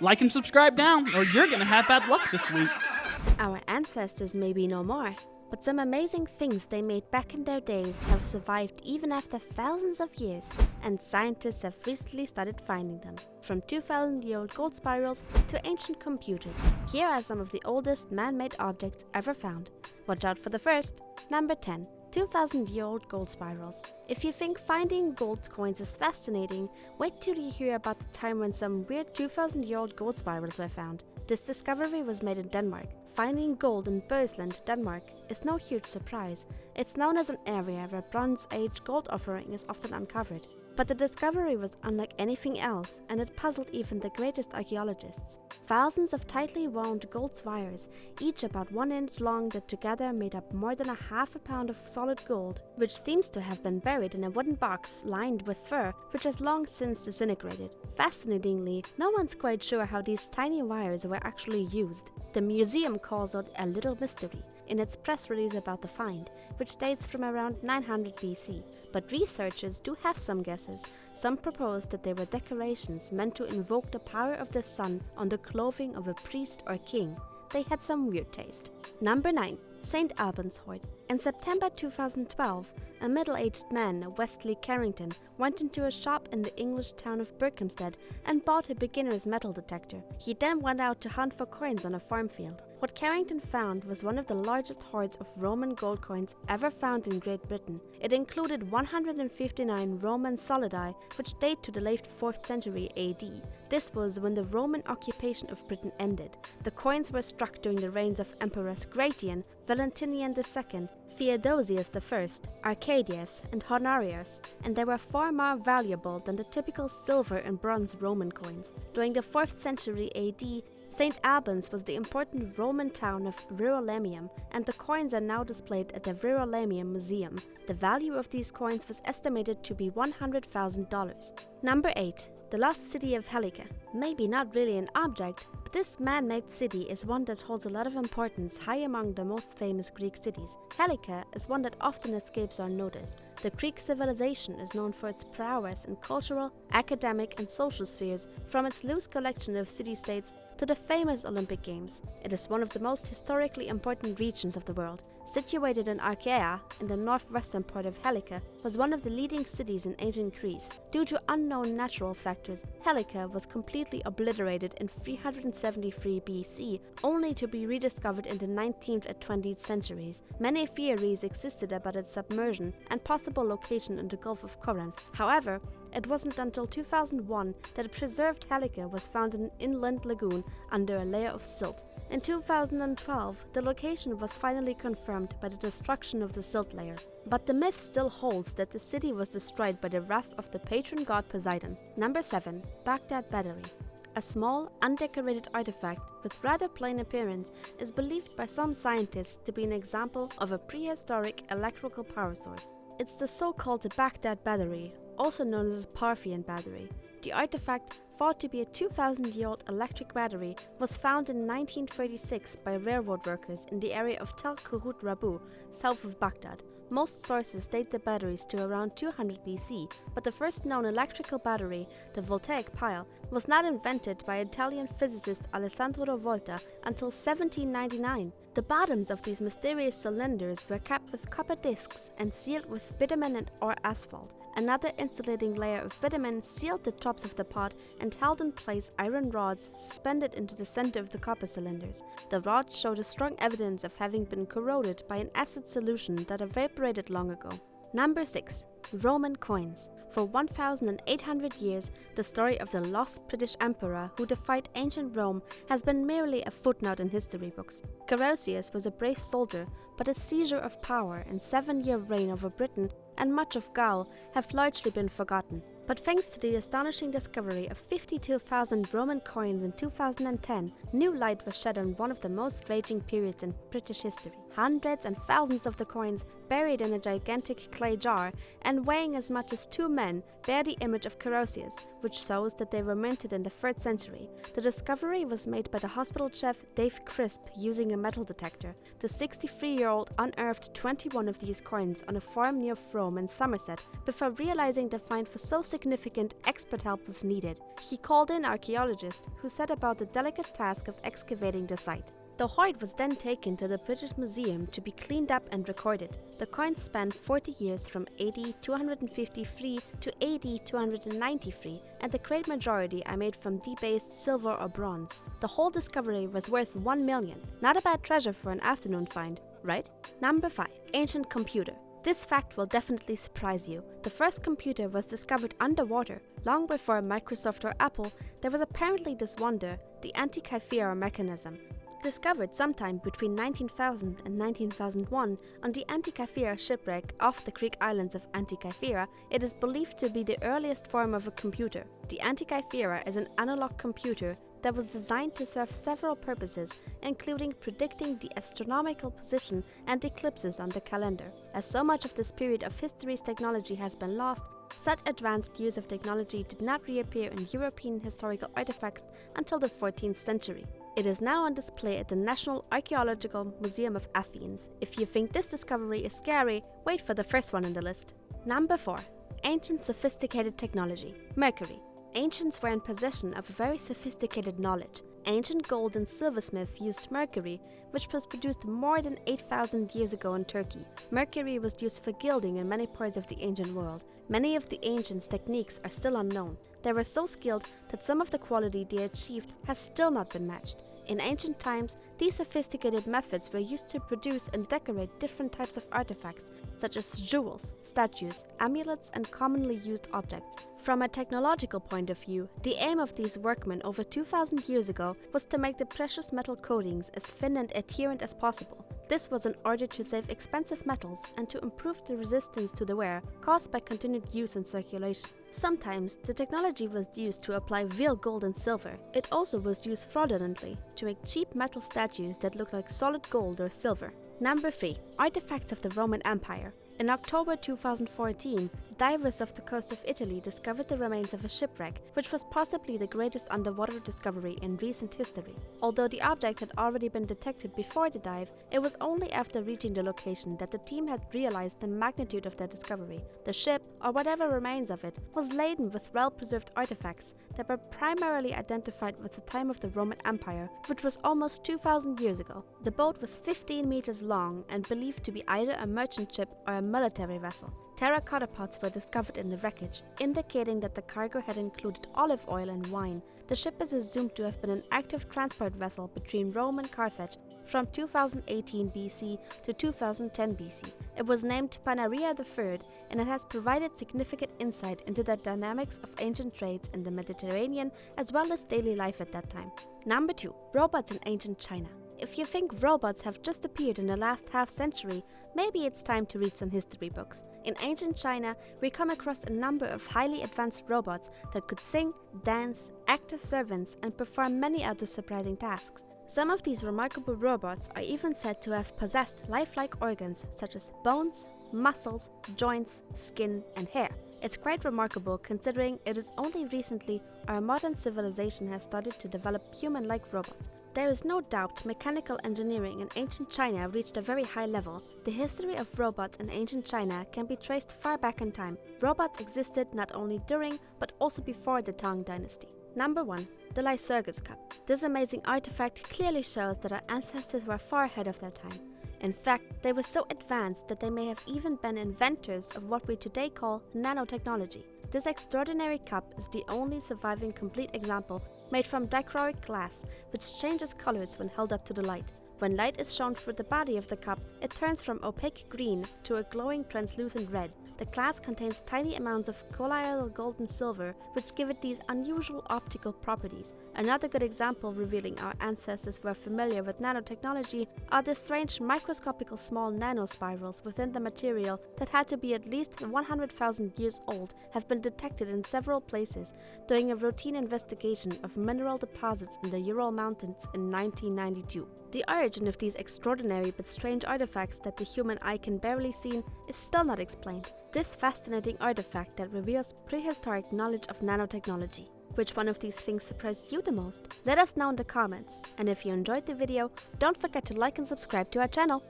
Like and subscribe now, or you're gonna have bad luck this week. Our ancestors may be no more, but some amazing things they made back in their days have survived even after thousands of years, and scientists have recently started finding them. From 2,000-year-old gold spirals to ancient computers, here are some of the oldest man-made objects ever found. Watch out for the first. Number 10. 2,000-year-old gold spirals. If you think finding gold coins is fascinating, wait till you hear about the time when some weird 2,000-year-old gold spirals were found. This discovery was made in Denmark. Finding gold in Boeslunde, Denmark, is no huge surprise. It's known as an area where Bronze Age gold offering is often uncovered. But the discovery was unlike anything else, and it puzzled even the greatest archaeologists. Thousands of tightly wound gold wires, each about 1 inch long, that together made up more than half a pound of solid gold, which seems to have been buried in a wooden box lined with fur, which has long since disintegrated. Fascinatingly, no one's quite sure how these tiny wires were actually used. The museum calls it a little mystery in its press release about the find, which dates from around 900 BC. But researchers do have some guesses. Some propose that they were decorations meant to invoke the power of the sun on the clothing of a priest or king. They had some weird taste. Number 9. St. Albans Hoard. In September 2012, a middle-aged man, Wesley Carrington, went into a shop in the English town of Berkhamsted and bought a beginner's metal detector. He then went out to hunt for coins on a farm field. What Carrington found was one of the largest hoards of Roman gold coins ever found in Great Britain. It included 159 Roman solidi, which date to the late 4th century AD. This was when the Roman occupation of Britain ended. The coins were struck during the reigns of Emperors Gratian, Valentinian II, Theodosius I, Arcadius, and Honorius, and they were far more valuable than the typical silver and bronze Roman coins. During the 4th century AD, St. Albans was the important Roman town of Verulamium, and the coins are now displayed at the Verulamium Museum. The value of these coins was estimated to be $100,000. Number 8. The lost city of Helika. Maybe not really an object, but this man-made city is one that holds a lot of importance high among the most famous Greek cities. Helika is one that often escapes our notice. The Greek civilization is known for its prowess in cultural, academic, and social spheres, from its loose collection of city-states to the famous Olympic Games. It is one of the most historically important regions of the world. Situated in Archaea, in the northwestern part of Helika, was one of the leading cities in ancient Greece. Due to unknown natural factors, Helika was completely obliterated in 373 BC, only to be rediscovered in the 19th and 20th centuries. Many theories existed about its submersion and possible location in the Gulf of Corinth. However, it wasn't until 2001 that a preserved Helika was found in an inland lagoon under a layer of silt. In 2012, the location was finally confirmed by the destruction of the silt layer. But the myth still holds that the city was destroyed by the wrath of the patron god Poseidon. Number 7. Baghdad Battery. A small, undecorated artifact with rather plain appearance is believed by some scientists to be an example of a prehistoric electrical power source. It's the so-called Baghdad Battery, also known as Parthian Battery. The artifact, thought to be a 2,000-year-old electric battery, was found in 1936 by railroad workers in the area of Tel Khut Rabu, south of Baghdad. Most sources date the batteries to around 200 BC, but the first known electrical battery, the voltaic pile, was not invented by Italian physicist Alessandro Volta until 1799. The bottoms of these mysterious cylinders were capped with copper discs and sealed with bitumen or asphalt. Another insulating layer of bitumen sealed the tops of the pot and held in place iron rods suspended into the center of the copper cylinders. The rods showed a strong evidence of having been corroded by an acid solution that evaporated long ago. Number 6. Roman coins. For 1,800 years, the story of the lost British emperor who defied ancient Rome has been merely a footnote in history books. Carausius was a brave soldier, but his seizure of power and 7-year reign over Britain and much of Gaul have largely been forgotten. But thanks to the astonishing discovery of 52,000 Roman coins in 2010, new light was shed on one of the most raging periods in British history. Hundreds and thousands of the coins, buried in a gigantic clay jar and weighing as much as 2 men, bear the image of Carausius, which shows that they were minted in the 3rd century. The discovery was made by the hospital chef Dave Crisp using a metal detector. The 63-year-old unearthed 21 of these coins on a farm near Frome in Somerset before realizing the find was so significant expert help was needed, he called in archaeologists who set about the delicate task of excavating the site. The hoard was then taken to the British Museum to be cleaned up and recorded. The coins span 40 years from AD 253 to AD 293, and the great majority are made from debased silver or bronze. The whole discovery was worth 1 million. Not a bad treasure for an afternoon find, right? Number 5. Ancient computer. This fact will definitely surprise you. The first computer was discovered underwater. Long before Microsoft or Apple, there was apparently this wonder, the Antikythera mechanism. Discovered sometime between 19,000 and 19,001 on the Antikythera shipwreck off the Greek islands of Antikythera, it is believed to be the earliest form of a computer. The Antikythera is an analog computer that was designed to serve several purposes, including predicting the astronomical position and eclipses on the calendar. As so much of this period of history's technology has been lost, such advanced use of technology did not reappear in European historical artifacts until the 14th century. It is now on display at the National Archaeological Museum of Athens. If you think this discovery is scary, wait for the first one in the list. Number 4. Ancient sophisticated technology. Mercury. Ancients were in possession of very sophisticated knowledge. Ancient gold and silversmiths used mercury, which was produced more than 8,000 years ago in Turkey. Mercury was used for gilding in many parts of the ancient world. Many of the ancients' techniques are still unknown. They were so skilled that some of the quality they achieved has still not been matched. In ancient times, these sophisticated methods were used to produce and decorate different types of artifacts, such as jewels, statues, amulets, and commonly used objects. From a technological point of view, the aim of these workmen over 2,000 years ago was to make the precious metal coatings as thin and adherent as possible. This was in order to save expensive metals and to improve the resistance to the wear caused by continued use and circulation. Sometimes, the technology was used to apply real gold and silver. It also was used fraudulently to make cheap metal statues that looked like solid gold or silver. Number 3. Artifacts of the Roman Empire. In October 2014, divers off the coast of Italy discovered the remains of a shipwreck, which was possibly the greatest underwater discovery in recent history. Although the object had already been detected before the dive, it was only after reaching the location that the team had realized the magnitude of their discovery. The ship, or whatever remains of it, was laden with well-preserved artifacts that were primarily identified with the time of the Roman Empire, which was almost 2,000 years ago. The boat was 15 meters long and believed to be either a merchant ship or a military vessel. Terracotta pots were discovered in the wreckage, indicating that the cargo had included olive oil and wine. The ship is assumed to have been an active transport vessel between Rome and Carthage from 2018 BC to 2010 BC. It was named Panaria III, and it has provided significant insight into the dynamics of ancient trades in the Mediterranean as well as daily life at that time. Number 2. Robots in ancient China. If you think robots have just appeared in the last half-century, maybe it's time to read some history books. In ancient China, we come across a number of highly advanced robots that could sing, dance, act as servants, and perform many other surprising tasks. Some of these remarkable robots are even said to have possessed lifelike organs such as bones, muscles, joints, skin, and hair. It's quite remarkable considering it is only recently our modern civilization has started to develop human-like robots. There is no doubt mechanical engineering in ancient China reached a very high level. The history of robots in ancient China can be traced far back in time. Robots existed not only during but also before the Tang Dynasty. Number 1. The Lycurgus Cup. This amazing artifact clearly shows that our ancestors were far ahead of their time. In fact, they were so advanced that they may have even been inventors of what we today call nanotechnology. This extraordinary cup is the only surviving complete example made from dichroic glass, which changes colors when held up to the light. When light is shown through the body of the cup, it turns from opaque green to a glowing translucent red. The glass contains tiny amounts of colloidal gold and silver, which give it these unusual optical properties. Another good example revealing our ancestors were familiar with nanotechnology are the strange microscopical small nanospirals within the material that had to be at least 100,000 years old have been detected in several places during a routine investigation of mineral deposits in the Ural Mountains in 1992. The origin of these extraordinary but strange artifacts that the human eye can barely see is still not explained. This fascinating artifact that reveals prehistoric knowledge of nanotechnology. Which one of these things surprised you the most? Let us know in the comments. And if you enjoyed the video, don't forget to like and subscribe to our channel.